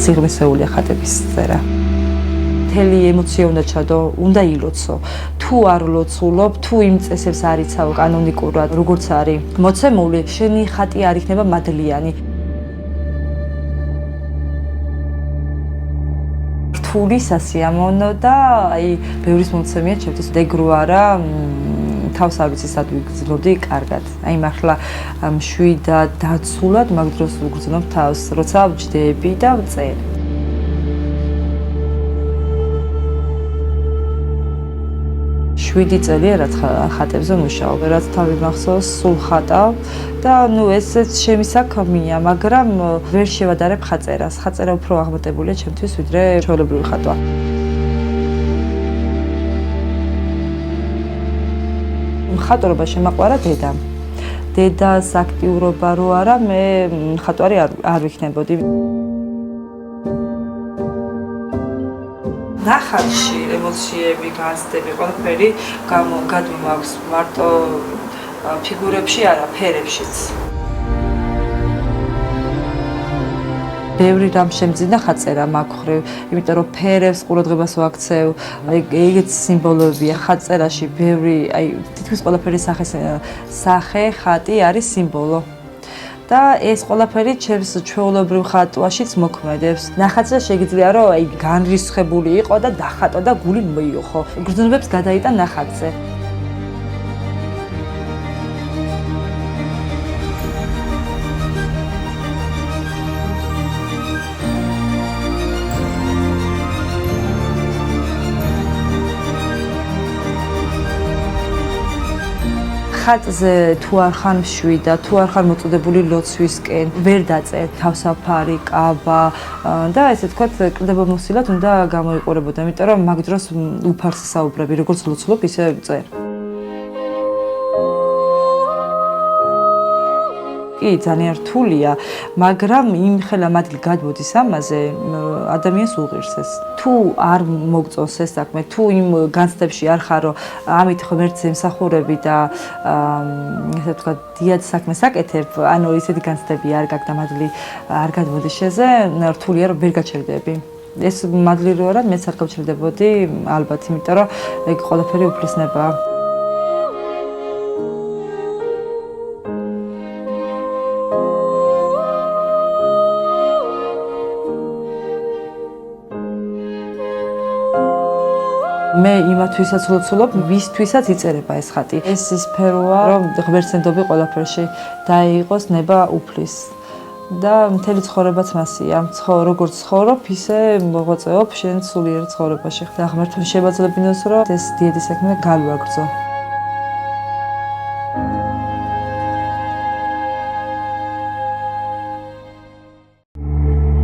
სიღრმისეულია ხატების წერა. მთელი ემოცია უნდა ჩადო, უნდა ილოცო. თუ არ ლოცულობ, თუ იმ წესებს არ იცავ კანონიკურად, როგორც არის მოცემული, შენი ხატი არ იქნება მადლიანი. რთული სასიამოვნო და აი ბევრის მომცემია ჩემთვის დეგრო არა თავს არ ვიცი სად ვიგრძნობდი კარგად. აი მართლა მშვიდად დაცულად მაგ დროს ვგრძნობ თავს, როცა ვჯდები და ვწერ. შვიდი წელია რაც ხატებზე მუშაობ, რაც თავი მახსოვს, სულ ხატავ და ესეც ჩემი საქმეა, მაგრამ ვერ შევადარებ ხაწერას. ხაწერა უფრო აღმატებულია ჩემთვის, ვიდრე ჩვეულებრივი ხატვა. ხატვრობა შემაყვარა დედამ. დედას აქტიურობა რო არა, მე ხატვარი არ ვიქნებოდი. ნახატში ემოციები, განცდები, ყველაფერი გადმომაქვს მარტო ფიგურებში არა, ფერებშიც. ბევრი რამ შემძინა ხაწერა მაგ ხრივ, იმიტომ რომ ფერებს ყურადღებას ვაქცევ, ეგეც სიმბოლოებია ხაწერაში, ბევრი, აი თითქმის ყველაფერი სახე, ხატი არის სიმბოლო. და ეს ყველაფერი ჩემს ჩვეულებრივ ხატვაშიც მოქმედებს. ნახატზე შეიძლება რომ აი განრისხებული იყო და დახატო და გული მოიოხო. გრძნობებს გადაიტან ნახატზე. ხატზე თუ არ ხარ მშვიდა, თუ არ ხარ მოწოდებული ლოცვისკენ, ვერ დაწერ თავსაფარი, კაბა და ესე თქვათ კლდებამოსილად უნდა გამოიყურებოდა, იმიტომ რომ მაგ დროს უფარს საუბრები, როგორც ლოცულობ, ისე წერ. კი, ძალიან რთულია, მაგრამ იმ ხელა მადლი გადმოდის ამაზე, ადამიანს უღირსეს. თუ არ მოგწონს ეს საქმე, თუ იმ განცდებში არ ხარო, ამით ღმერთს ემსახურები და ესე ვთქვათ, დიად საქმეს აკეთებ, ანუ ისეთი განცდები არ გაქვს და მადლი არ გადმოდის შეზე, რთულია რომ ვერ გაჩერდები. ეს მადლი რო არა, მეც არ გავჩერდებოდი, ალბათ, იმიტომ რომ ეგ ყველაფერი უფლისნებაა. მე იმათვისაც ლოცულობ, ვისთვისაც იწერება ეს ხატი. ეს სფეროა, რომ ღმერთს ენდობი ყველაფერში დაიღოს ნება უფლის. და მთელი ცხოვრებაც მასია. როგორც ცხოვრობ, ისე მოღვაწეობ შენ სულიერ ცხოვრებაში. და ღმერთთან შემაძლებინოს, რომ ეს დიდი საქმე გაგვაგრძო.